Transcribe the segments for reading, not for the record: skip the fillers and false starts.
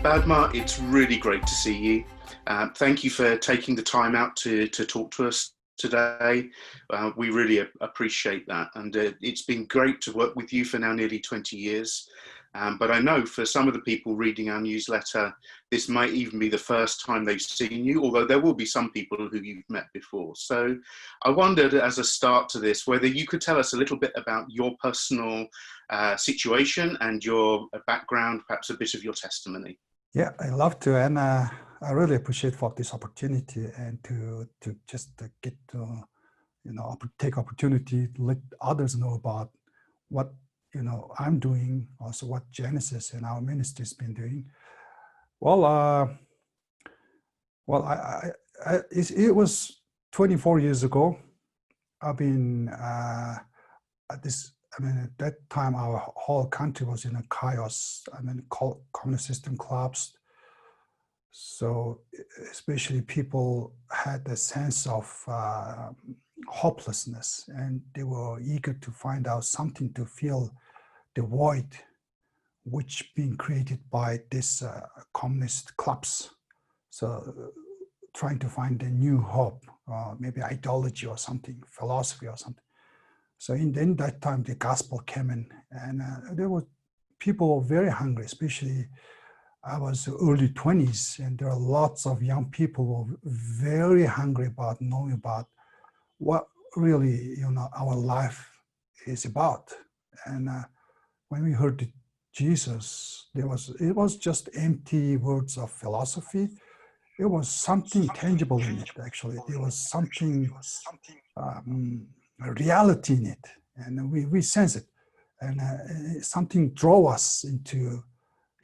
Badmaa, it's really great to see you. Thank you for taking the time out to talk to us today. We really appreciate that. And it's been great to work with you for now nearly 20 years. But I know for some of the people reading our newsletter, this might even be the first time they've seen you, although there will be some people who you've met before. So I wondered, as a start to this, whether you could tell us a little bit about your personal situation and your background, perhaps a bit of your testimony. Yeah, I love to, and I really appreciate for this opportunity and to just get to, take opportunity to let others know about what I'm doing, also what Genesis and our ministry has been doing. Well, it was 24 years ago. I've been at that time, our whole country was in a chaos. Communist system collapsed. So especially people had a sense of hopelessness, and they were eager to find out something to fill the void which being created by this communist collapse. So trying to find a new hope, maybe ideology or something, philosophy or something. So in that time, the gospel came in, and there were people very hungry, especially I was early 20s, and there are lots of young people who were very hungry about knowing about what really, our life is about. And when we heard Jesus, it was just empty words of philosophy. It was something tangible in it, actually. There was something, a reality in it, and we sense it, and something drove us into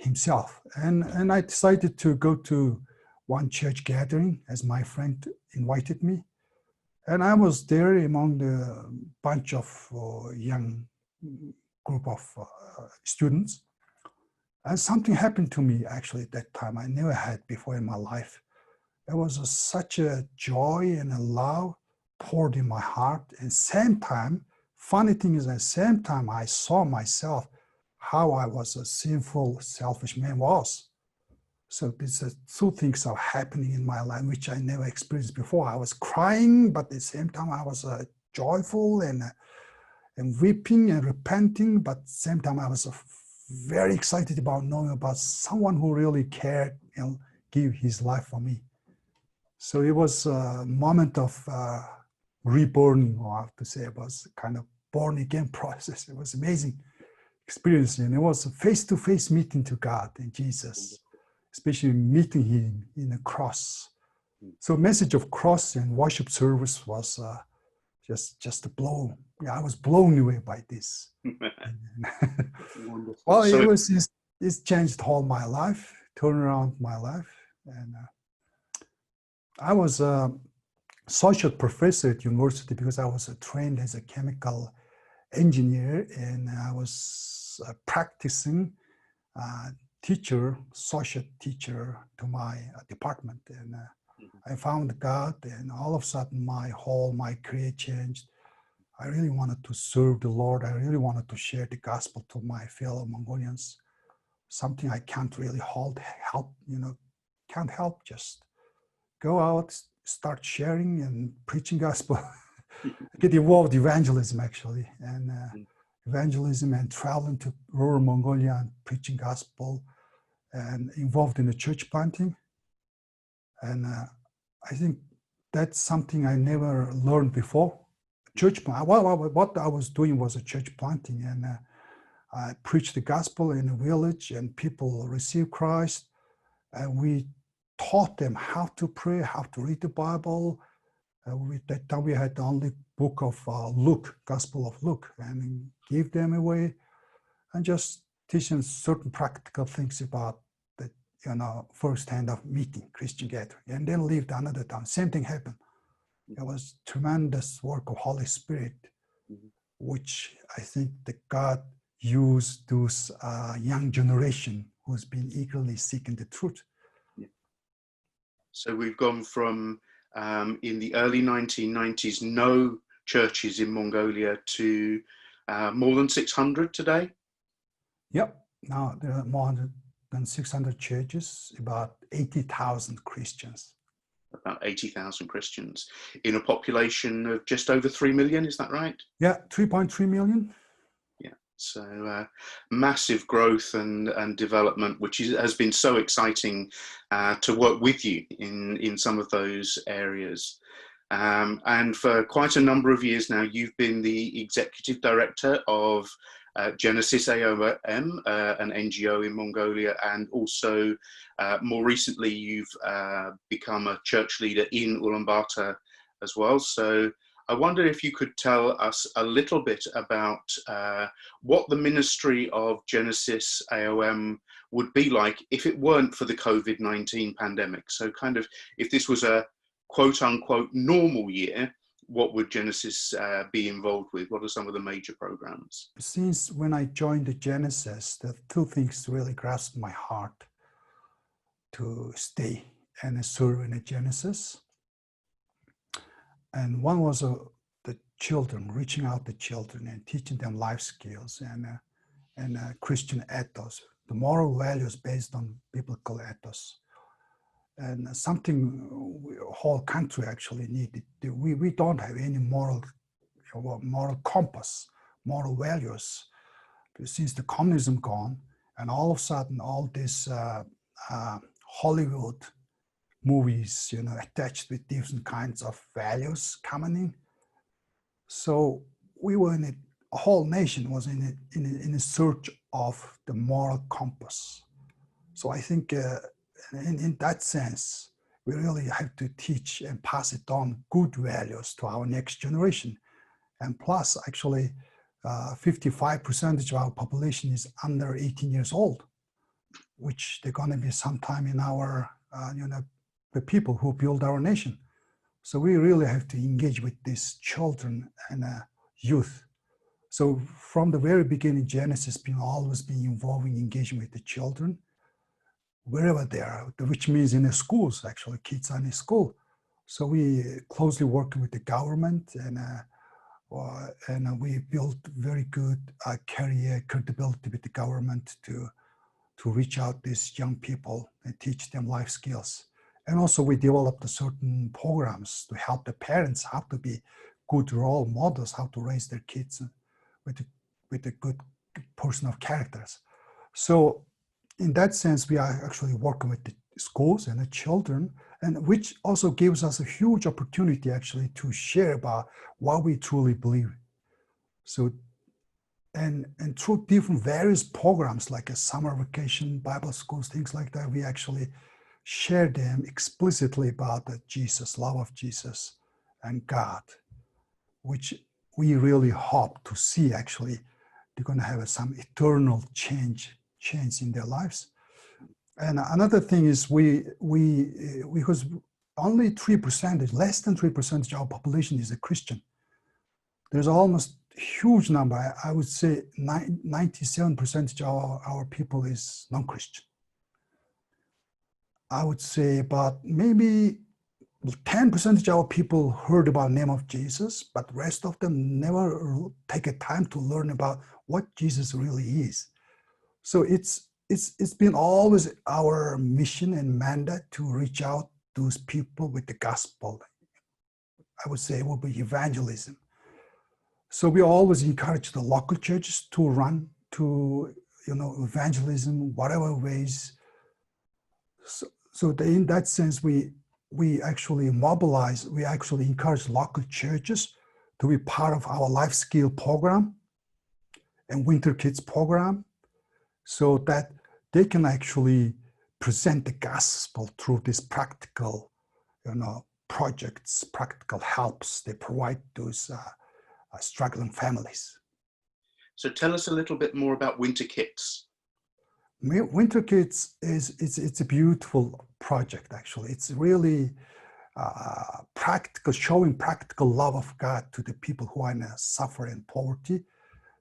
himself. And I decided to go to one church gathering as my friend invited me, and I was there among the bunch of young group of students, and something happened to me actually at that time I never had before in my life. There was such a joy and a love poured in my heart. And same time, funny thing is, at the same time, I saw myself how I was a sinful, selfish man was. So these two things are happening in my life, which I never experienced before. I was crying, but at the same time, I was joyful and weeping and repenting. But at the same time, I was very excited about knowing about someone who really cared and gave his life for me. So it was a moment of reborn, or I have to say, it was kind of born again process. It was amazing experience, and it was a face-to-face meeting to God and Jesus, especially meeting him in the cross. So message of cross and worship service was just a blow. Yeah, I was blown away by this. Well, it's changed all my life, turned around my life, and I was a associate professor at university because I was trained as a chemical engineer, and I was practicing teacher, associate teacher to my department. And I found God, and all of a sudden my career changed. I really wanted to serve the Lord. I really wanted to share the gospel to my fellow Mongolians. Something I can't really can't help, just go out, start sharing and preaching gospel. Get involved in evangelism, actually, and evangelism and traveling to rural Mongolia and preaching gospel, and involved in the church planting. And I think that's something I never learned before. Church plant. What I was doing was a church planting, and I preached the gospel in a village, and people received Christ, and we taught them how to pray, how to read the Bible. That time we had the only book of Luke, Gospel of Luke, and give them away, and just teach them certain practical things about the first hand of meeting, Christian gathering, and then leave the another town. Same thing happened. It was tremendous work of Holy Spirit, which I think that God used those young generation who's been eagerly seeking the truth. So we've gone from, in the early 1990s, no churches in Mongolia to more than 600 today? Yep, now there are more than than 600 churches, about 80,000 Christians. About 80,000 Christians in a population of just over 3 million, is that right? Yeah, 3.3 million. Yeah, so massive growth and development, which has been so exciting to work with you in some of those areas. And for quite a number of years now, you've been the executive director of Genesis AOM, an NGO in Mongolia, and also more recently you've become a church leader in Ulaanbaatar as well. So I wonder if you could tell us a little bit about what the ministry of Genesis AOM would be like if it weren't for the COVID-19 pandemic. So kind of if this was a quote unquote normal year, what would Genesis be involved with? What are some of the major programs? Since when I joined the Genesis, the two things really grasped my heart to stay and serve in the Genesis. And one was the children, reaching out to children and teaching them life skills and Christian ethos, the moral values based on biblical ethos. And something whole country actually needed. We don't have any moral compass, moral values, since the communism gone, and all of a sudden all this Hollywood movies, attached with different kinds of values coming in. So we were in a whole nation was in a search of the moral compass. So I think in that sense, we really have to teach and pass it on good values to our next generation. And plus, actually, 55% of our population is under 18 years old, which they're going to be sometime in our, the people who build our nation. So we really have to engage with these children and youth. So from the very beginning, Genesis always been involving engaging with the children, wherever they are, which means in the schools, actually, kids are in school. So we closely work with the government and we built very good career credibility with the government to reach out these young people and teach them life skills. And also we developed certain programs to help the parents how to be good role models, how to raise their kids with a good person of characters. So in that sense, we are actually working with the schools and the children, and which also gives us a huge opportunity actually to share about what we truly believe. So, and through different various programs like a summer vacation, Bible schools, things like that, we actually share them explicitly about the Jesus, love of Jesus and God, which we really hope to see actually they're going to have some eternal change in their lives. And another thing is because only 3%, less than 3% of our population is a Christian. There's almost a huge number. I would say 97% of our people is non-Christian. I would say about maybe 10% of our people heard about the name of Jesus, but the rest of them never take a time to learn about what Jesus really is. So it's been always our mission and mandate to reach out to those people with the gospel. I would say it will be evangelism. So we always encourage the local churches to run to evangelism, whatever ways. So in that sense, we actually mobilize, we actually encourage local churches to be part of our life skill program and winter kids program, so that they can actually present the gospel through these practical, projects, practical helps they provide those struggling families. So tell us a little bit more about Winter Kits. Winter Kids it's a beautiful project, actually. It's really practical, showing practical love of God to the people who are in suffering and poverty.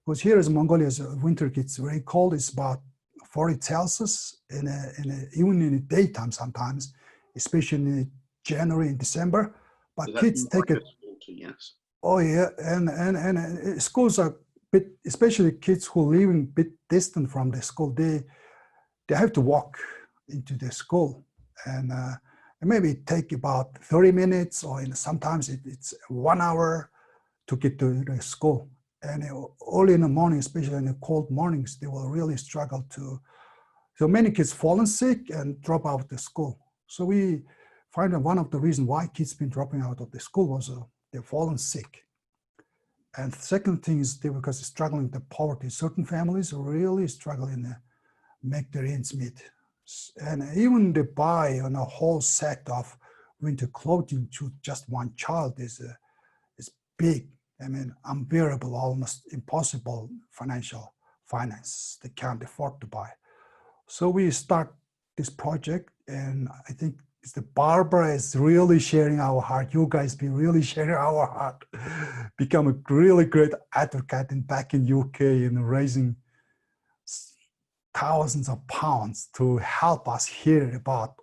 Because here in Mongolia, winter gets very cold. It's about 40 Celsius even in the daytime sometimes, especially in January and December. But kids take it. Yes. Oh yeah, and schools are bit, especially kids who live a bit distant from the school. they have to walk into the school, and maybe take about 30 minutes, or sometimes it's 1 hour to get to the school. And early in the morning, especially in the cold mornings, they will really struggle to. So many kids fallen sick and drop out of the school. So we find that one of the reasons why kids been dropping out of the school was they've fallen sick. And the second thing is because they're struggling with the poverty. Certain families are really struggling to make their ends meet. And even they buy a whole set of winter clothing to just one child is big. I mean, unbearable, almost impossible finance they can't afford to buy. So we start this project, and I think it's Barbara is really sharing our heart. You guys be really sharing our heart. Become a really great advocate back in UK in raising thousands of pounds to help us hear about,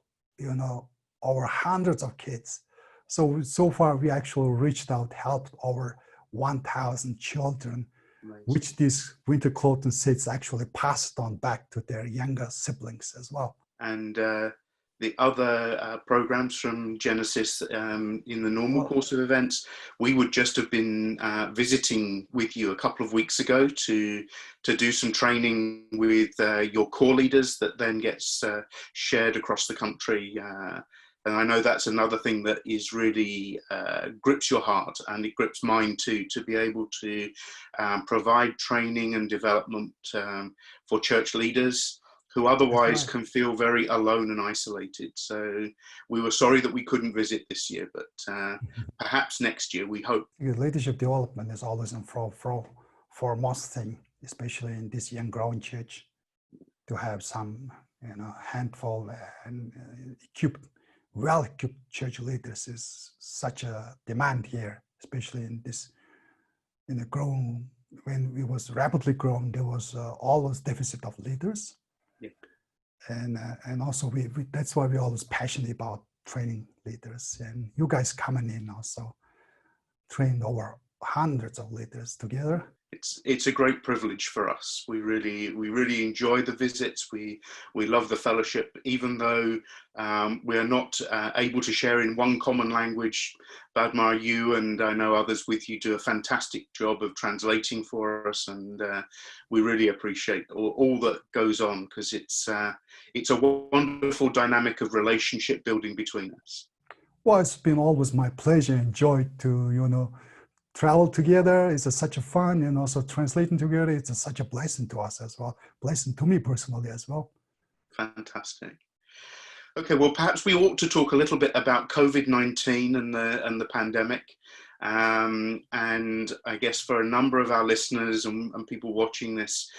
over hundreds of kids. So far we actually reached out, helped over 1,000 children, nice. Which these winter clothing sets actually passed on back to their younger siblings as well. And the other programs from Genesis in the normal course of events, we would just have been visiting with you a couple of weeks ago to do some training with your core leaders that then gets shared across the country. And I know that's another thing that is really grips your heart, and it grips mine too, to be able to provide training and development for church leaders who otherwise can feel very alone and isolated. So we were sorry that we couldn't visit this year, but perhaps next year, we hope. Leadership development is always a foremost thing, especially in this young growing church, to have some handful and well-equipped church leaders is such a demand here, especially in the growing, when it was rapidly growing, there was always deficit of leaders. Yeah. And also that's why we're always passionate about training leaders, and you guys coming in also trained over hundreds of leaders together. It's a great privilege for us. We really enjoy the visits. We love the fellowship, even though we are not able to share in one common language. Badmaa, you and I know others with you do a fantastic job of translating for us, and we really appreciate all that goes on, because it's a wonderful dynamic of relationship building between us. Well, it's been always my pleasure and joy to travel together. It's such a fun, and also translating together, it's such a blessing to us as well. Blessing to me personally as well. Fantastic. Okay, well, perhaps we ought to talk a little bit about COVID-19 and the pandemic. And I guess for a number of our listeners and people watching this,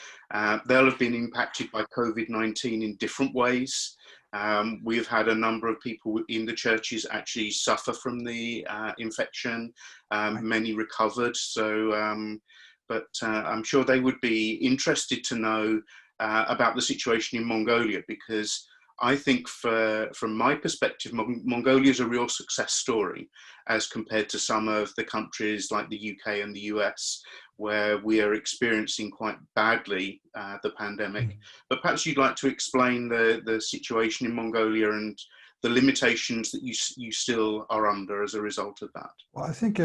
they'll have been impacted by COVID-19 in different ways. We've had a number of people in the churches actually suffer from the infection. Many recovered. So, but I'm sure they would be interested to know about the situation in Mongolia, because I think from my perspective, Mongolia is a real success story as compared to some of the countries like the UK and the US, where we are experiencing quite badly the pandemic. But perhaps you'd like to explain the situation in Mongolia and the limitations that you still are under as a result of that. Well, I think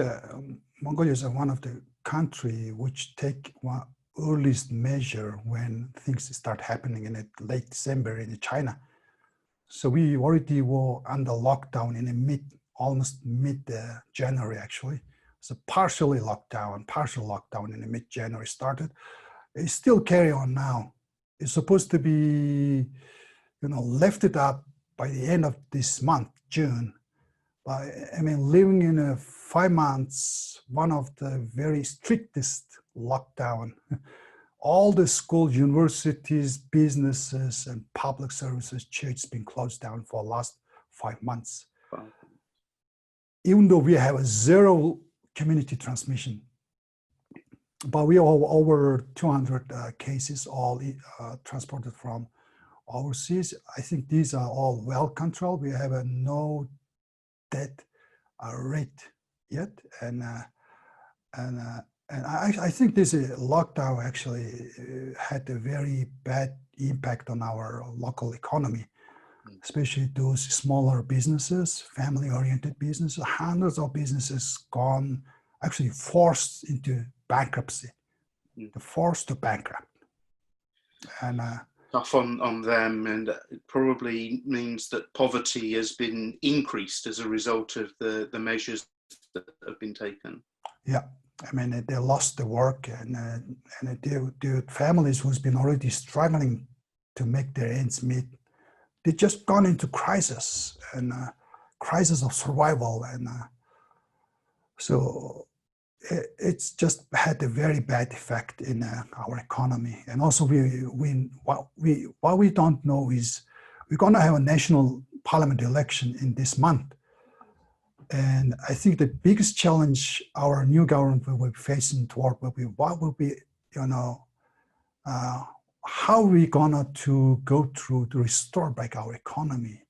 Mongolia is one of the country which take one earliest measure when things start happening in late December in China. So we already were under lockdown in almost mid-January actually. So partial lockdown in mid-January started. It still carry on now. It's supposed to be, lifted up by the end of this month, June. But I mean, living in 5 months, one of the very strictest lockdown. All the schools, universities, businesses, and public services, churches been closed down for the last 5 months. Wow. Even though we have a zero community transmission, but we have over 200 cases all transported from overseas. I think these are all well controlled. We have no death rate yet, and I think this lockdown actually had a very bad impact on our local economy, Mm. especially those smaller businesses, family-oriented businesses. Hundreds of businesses gone, actually forced into bankruptcy, Mm. forced to bankrupt. And Tough on them, and it probably means that poverty has been increased as a result of the measures that have been taken. yeah, I mean, they lost the work, and the families who's been already struggling to make their ends meet, they just gone into crisis, and crisis of survival, and so it's just had a very bad effect in our economy. And also, what we don't know is we're going to have a national parliament election in this month. And I think the biggest challenge our new government will be facing toward will be what will be, how are we gonna to go through to restore back our economy.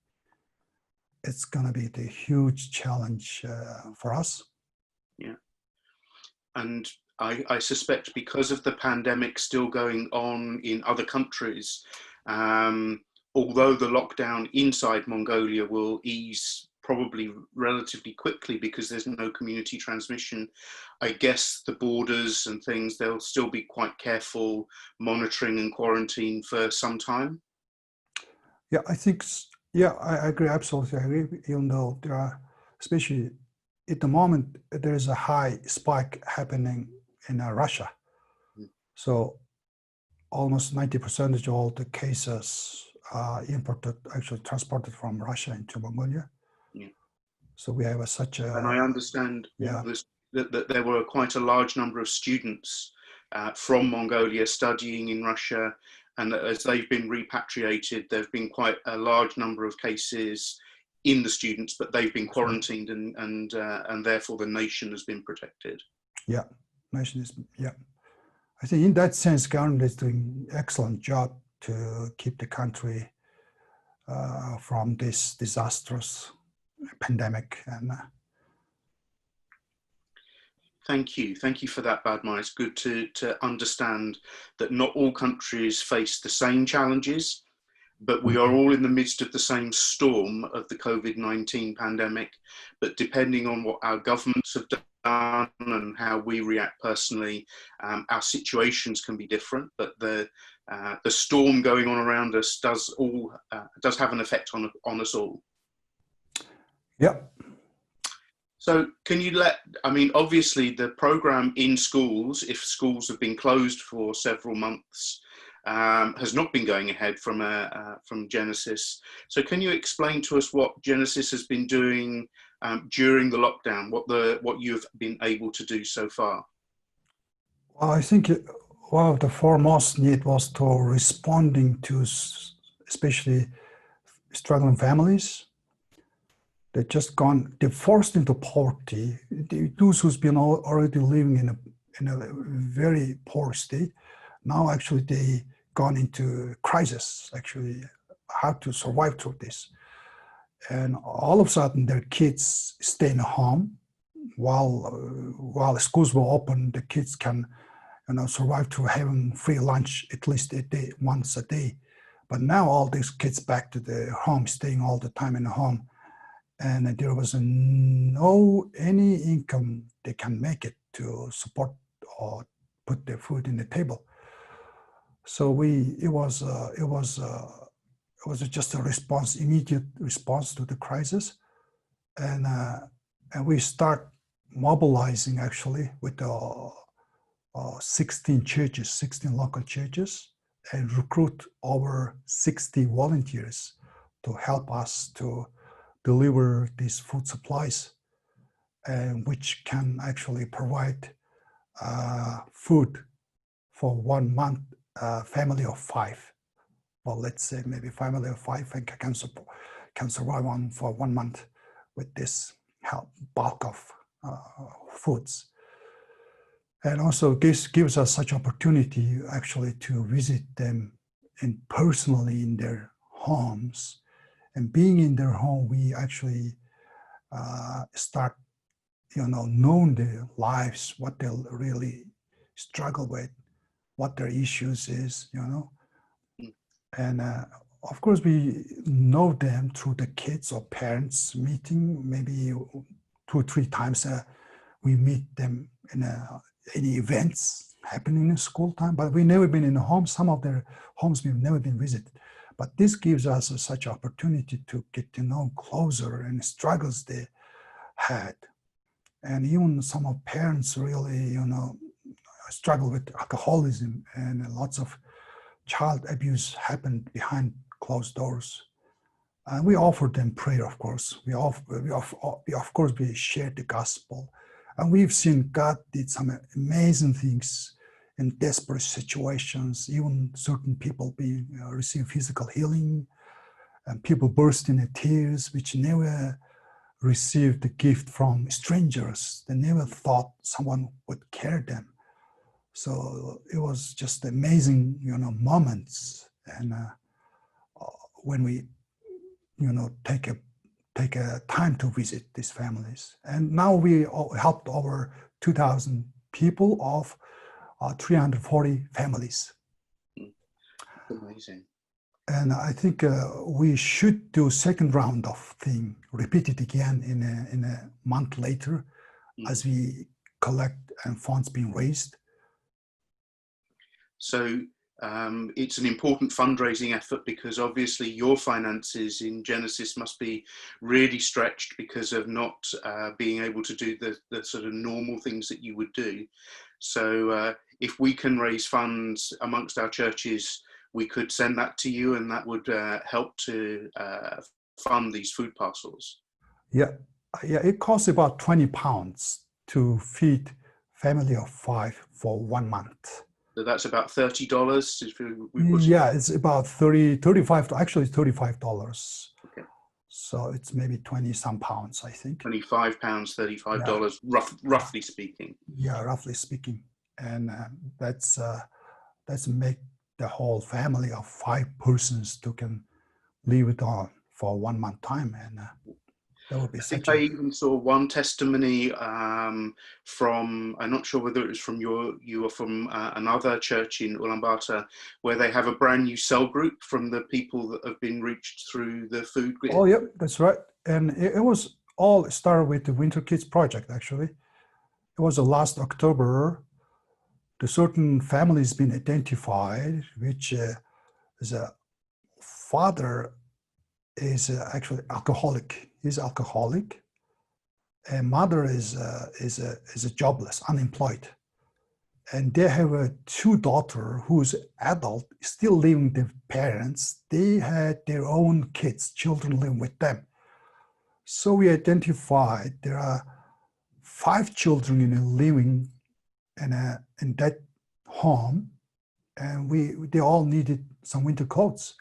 It's gonna be the huge challenge for us. Yeah. And I suspect because of the pandemic still going on in other countries, although the lockdown inside Mongolia will ease probably relatively quickly because there's no community transmission, I guess the borders and things, they'll still be quite careful monitoring and quarantine for some time. Yeah, I think, yeah, I agree, absolutely I agree, even though there are, especially at the moment, there is a high spike happening in Russia. Mm. So almost 90% of all the cases imported, actually transported from Russia into Mongolia. Yeah. So we have such a... And I understand yeah. that there were quite a large number of students from Mongolia studying in Russia, and that as they've been repatriated, there have been quite a large number of cases in the students, but they've been quarantined, and therefore the nation has been protected. Yeah, nation is, yeah. I think in that sense, government is doing excellent job to keep the country from this disastrous pandemic. And Thank you for that, Badmaa. It's good to understand that not all countries face the same challenges, but we are all in the midst of the same storm of the COVID-19 pandemic. But depending on what our governments have done and how we react personally, our situations can be different. But the storm going on around us does have an effect on us all. yeah. So can you obviously the program in schools, if schools have been closed for several months, has not been going ahead from Genesis. So can you explain to us what Genesis has been doing during the lockdown, what you've been able to do so far? Well, I think one of the foremost need was to responding to especially struggling families. They're forced into poverty. Those who's been already living in a very poor state, now actually they gone into crisis, actually how to survive through this. And all of a sudden their kids stay in home while schools were open, the kids can survive through having free lunch at least once a day. But now all these kids back to the home, staying all the time in the home. And there was no any income they can make it to support or put their food in the table. So it was just a immediate response to the crisis, and we start mobilizing actually with the 16 churches, 16 local churches, and recruit over 60 volunteers to help us to deliver these food supplies, and which can actually provide food for 1 month, family of 5. Well, let's say maybe family of 5 and can survive for 1 month with this bulk of foods. And also this gives us such opportunity actually to visit them personally in their homes. And being in their home, we actually start, knowing their lives, what they really struggle with, what their issues is, And of course, we know them through the kids or parents meeting. Maybe 2 or 3 times we meet them in any events happening in school time, but we never been in a home. Some of their homes we've never been visited. But this gives us such opportunity to get to know closer and struggles they had. And even some of parents really, struggle with alcoholism, and lots of child abuse happened behind closed doors. And we offered them prayer, of course. Of course, we shared the gospel. And we've seen God did some amazing things in desperate situations, even certain people receive physical healing, and people burst into tears, which never received the gift from strangers. They never thought someone would care them. So it was just amazing, moments. And when we, take a time to visit these families. And now we helped over 2,000 people of 340 families. Amazing. And I think we should do second round of thing, repeat it again in a month later, as we collect and funds being raised. So it's an important fundraising effort, because obviously your finances in Genesis must be really stretched because of not being able to do the sort of normal things that you would do. So if we can raise funds amongst our churches, we could send that to you, and that would help to fund these food parcels. Yeah, it costs about £20 to feed family of 5 for 1 month. So that's about $30. Yeah, it's about 35, actually $35. Okay. So it's maybe 20 some pounds, I think. £25, $35, yeah. Roughly speaking. Yeah, roughly speaking. And that's make the whole family of 5 persons to can live it on for 1 month time. And that would be such I even saw one testimony from, I'm not sure whether it was from you or from another church in Ulaanbaatar, where they have a brand new cell group from the people that have been reached through the food. Oh, yeah, that's right. And it was all started with the Winter Kids Project, actually. It was last October. The certain families been identified, which is a father is actually alcoholic. He's alcoholic, and mother is jobless, unemployed, and they have 2 daughters who's adult, still living with their parents. They had their own children living with them. So we identified there are 5 children living in that home, and they all needed some winter coats.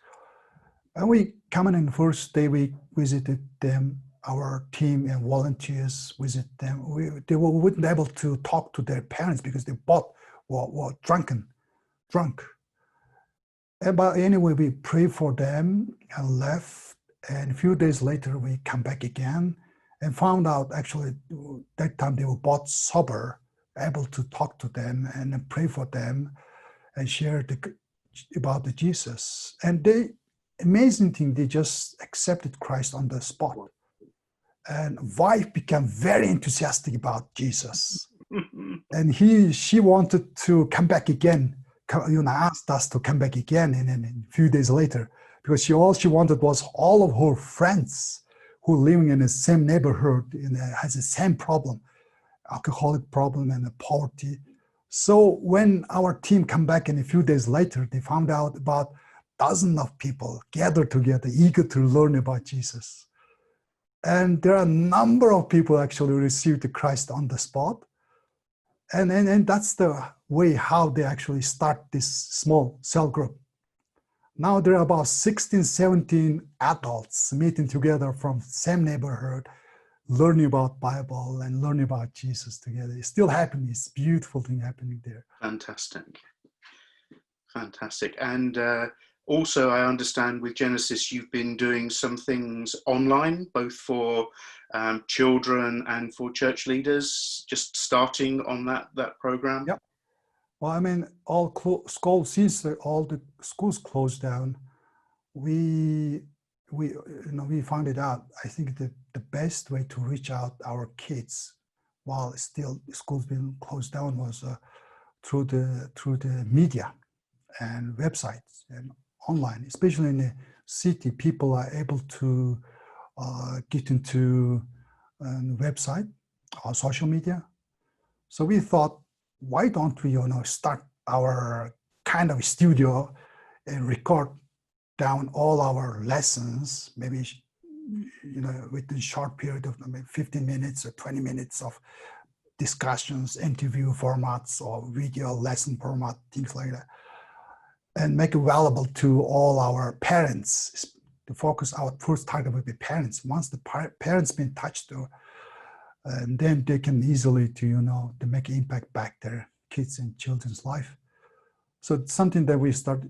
And we come in the first day, we visited them, our team and volunteers visit them. They wouldn't be able to talk to their parents because they both were drunk. But anyway, we prayed for them and left. And a few days later, we come back again and found out actually that time they were both sober, able to talk to them and pray for them and share about the Jesus. And amazing thing, they just accepted Christ on the spot. And wife became very enthusiastic about Jesus. And she wanted to come back again, asked us to come back again and a few days later, because all she wanted was all of her friends who living in the same neighborhood has the same problem, alcoholic problem and poverty. So when our team come back and a few days later, they found out about dozens of people gathered together, eager to learn about Jesus. And there are a number of people actually received Christ on the spot. And that's the way how they actually start this small cell group. Now there are about 16, 17 adults meeting together from the same neighborhood, learning about Bible and learning about Jesus together. It's still happening. It's a beautiful thing happening there. Fantastic. And also, I understand with Genesis, you've been doing some things online, both for children and for church leaders, just starting on that program. Yep. Well, I mean, all schools, since all the schools closed down, we we found it out. I think the best way to reach out our kids while still schools being closed down was through the media and websites and online, especially in the city. People are able to get into a website or social media. So we thought, why don't we start our kind of studio and record down all our lessons, maybe within a short period of maybe 15 minutes or 20 minutes of discussions, interview formats, or video lesson format, things like that, and make it available to all our parents. The focus, our first target would be parents. Once the parents been touched, and then they can easily to make impact back their kids and children's life. So it's something that we start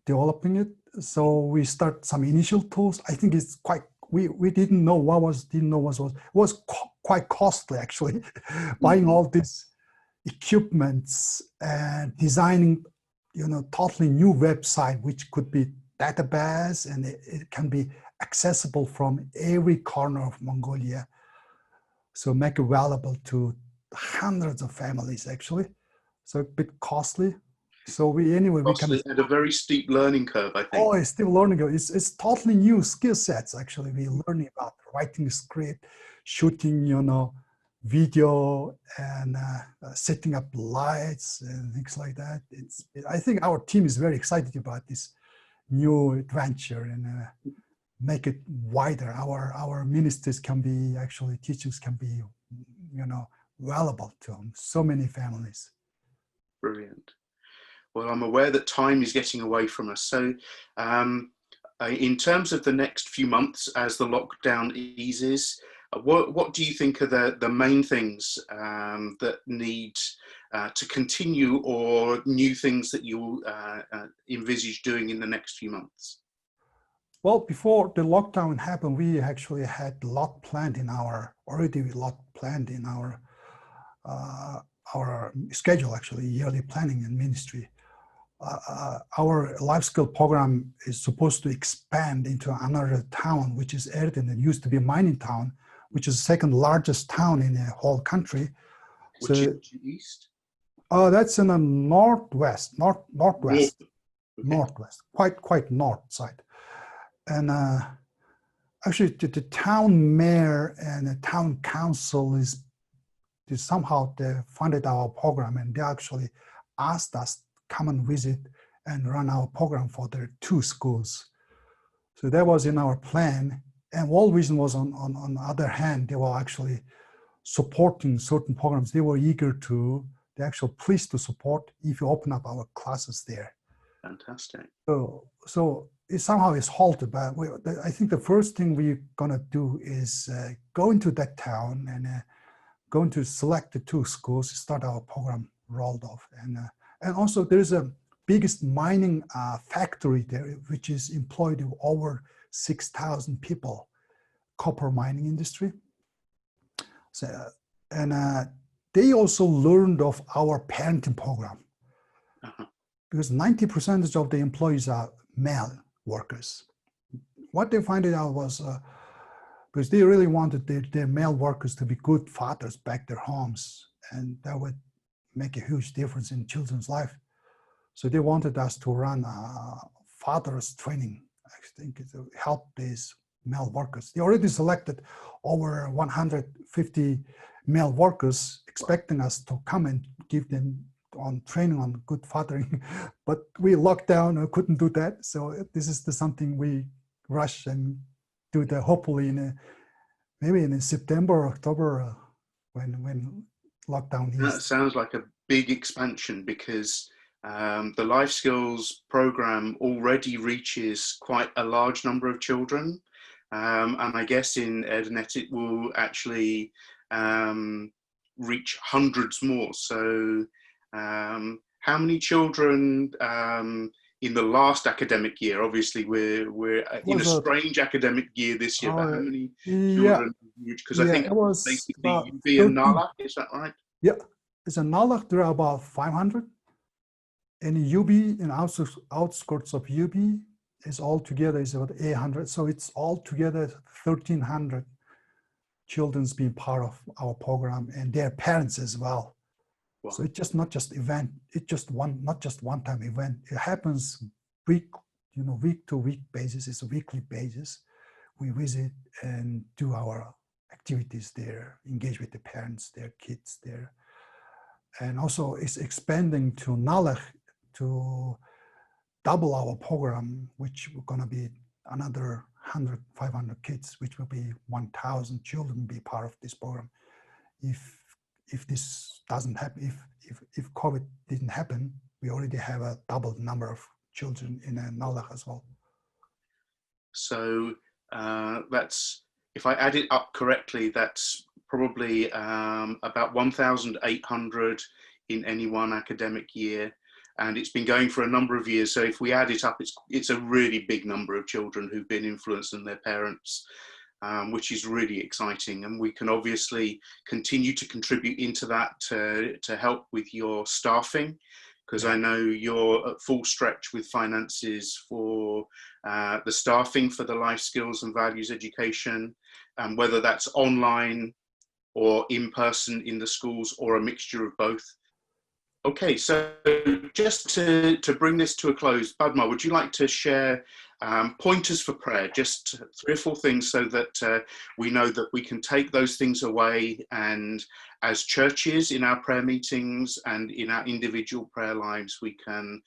developing it. So we start some initial tools. I think it's quite, we didn't know what was. It was quite costly actually, buying all these equipments and designing, totally new website, which could be database and it can be accessible from every corner of Mongolia. So make available to hundreds of families actually. So a bit costly. So we can at a very steep learning curve, I think. Oh, it's still learning. It's totally new skill sets actually. We're learning about writing a script, shooting, video, and setting up lights and things like that. I think our team is very excited about this new adventure and make it wider. Our ministers can be actually teachers can be, valuable to so many families. Brilliant. Well, I'm aware that time is getting away from us. So in terms of the next few months as the lockdown eases, what do you think are the main things that need to continue, or new things that you envisage doing in the next few months? Well, before the lockdown happened, we actually had a lot planned in our schedule, actually, yearly planning and ministry. Our life skill program is supposed to expand into another town, which is Erden. It used to be a mining town, which is the second largest town in the whole country. Which is east? That's in the northwest, northwest, Okay. Northwest, quite north side. And actually, the town mayor and the town council somehow they funded our program, and they actually asked us come and visit and run our program for their 2 schools. So that was in our plan. And World Vision was on the other hand, they were actually supporting certain programs. They were they're actually pleased to support if you open up our classes there. Fantastic. So it somehow is halted, but I think the first thing we're gonna do is go into that town and going to select the 2 schools, start our program rolled off. And also there's a biggest mining factory there, which is employed over 6,000 people, copper mining industry. So, and they also learned of our parenting program, because 90% of the employees are male workers. What they found out was, because they really wanted their male workers to be good fathers back their homes, and that would make a huge difference in children's life. So they wanted us to run fathers training, I think, to help these male workers. They already selected over 150 male workers, expecting us to come and give them on training on good fathering, but we locked down and couldn't do that. So this is something we rush and do that hopefully maybe in September or October when lockdown is. That sounds like a big expansion, because the life skills program already reaches quite a large number of children, and I guess in Erdenet it will actually reach hundreds more. So how many children in the last academic year? Obviously we're in a strange academic year this year, but how many children? Because I think it was basically UB and Nalak, is that right? Yeah, it's a Nalak, there are about 500. In UB, in outskirts of UB, is altogether is about 800. So it's altogether 1,300 children's being part of our program and their parents as well. Wow. So it's just not just event. It's just not just one-time event. It happens week to week basis. It's a weekly basis. We visit and do our activities there, engage with the parents, their kids there. And also it's expanding to Nalach to double our program, which we're gonna be another 100, 500 kids, which will be 1,000 children be part of this program. If this doesn't happen, if COVID didn't happen, we already have a double number of children in Nalach as well. So that's, if I add it up correctly, that's probably about 1,800 in any one academic year. And it's been going for a number of years. So if we add it up, it's a really big number of children who've been influenced and their parents, which is really exciting. And we can obviously continue to contribute into that to help with your staffing, because I know you're at full stretch with finances for the staffing for the life skills and values education, and whether that's online or in person in the schools or a mixture of both. Okay, so just to bring this to a close, Badmaa, would you like to share pointers for prayer, just 3 or 4 things so that we know that we can take those things away, and as churches in our prayer meetings and in our individual prayer lives, we can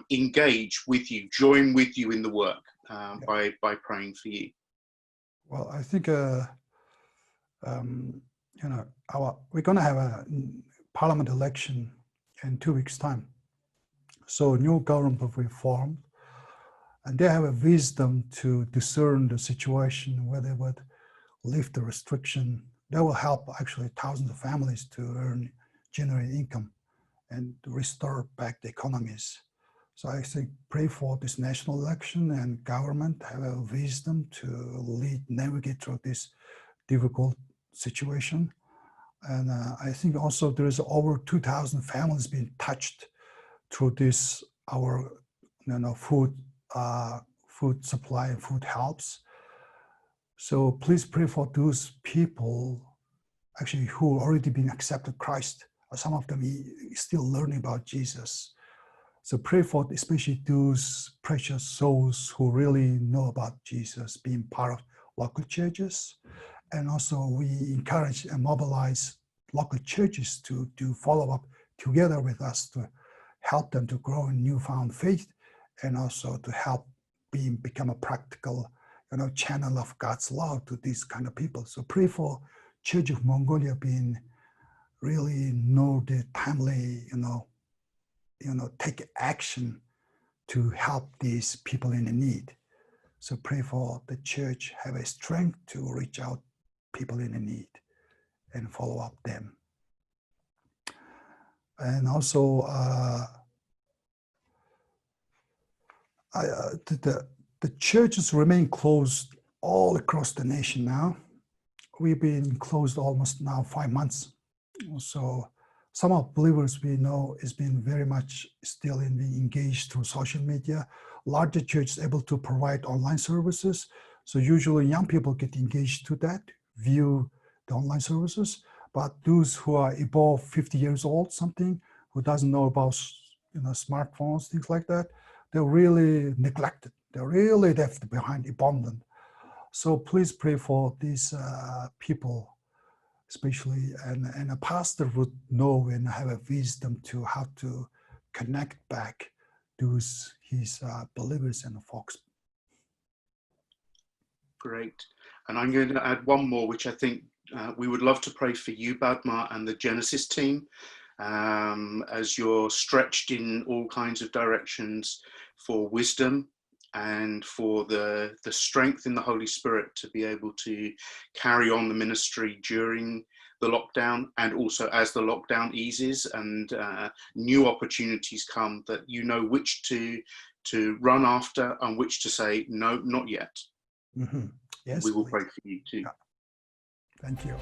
engage with you, join with you in the work by praying for you? Well, I think, we're going to have a parliament election in 2 weeks' time. So new government will be formed, and they have a wisdom to discern the situation, where they would lift the restriction. That will help actually thousands of families to generate income and to restore back the economies. So I think pray for this national election, and government have a wisdom to navigate through this difficult situation. And I think also there is over 2,000 families being touched through this, our food supply and food helps. So please pray for those people actually who already been accepted Christ. Some of them still learning about Jesus. So pray for especially those precious souls who really know about Jesus, being part of local churches. And also we encourage and mobilize local churches to follow up together with us to help them to grow in newfound faith, and also to help become a practical channel of God's love to these kind of people. So pray for Church of Mongolia being really know the timely, take action to help these people in need. So pray for the church have a strength to reach out people in need and follow up them. And also the churches remain closed all across the nation now. We've been closed almost now 5 months. So some of believers we know has been very much still engaged through social media. Larger churches able to provide online services. So usually young people get engaged to that, view the online services. But those who are above 50 years old, something, who doesn't know about smartphones, things like that, they're really neglected. They're really left behind, abandoned. So please pray for these people, especially, and a pastor would know and have a wisdom to how to connect back those his believers and folks. Great. And I'm going to add one more, which I think we would love to pray for you, Badmaa, and the Genesis team, as you're stretched in all kinds of directions for wisdom and for the strength in the Holy Spirit to be able to carry on the ministry during the lockdown, and also as the lockdown eases and new opportunities come, that you know which to run after and which to say, no, not yet. Mm-hmm. Yes, we will please. pray for you too. Yeah. Thank you.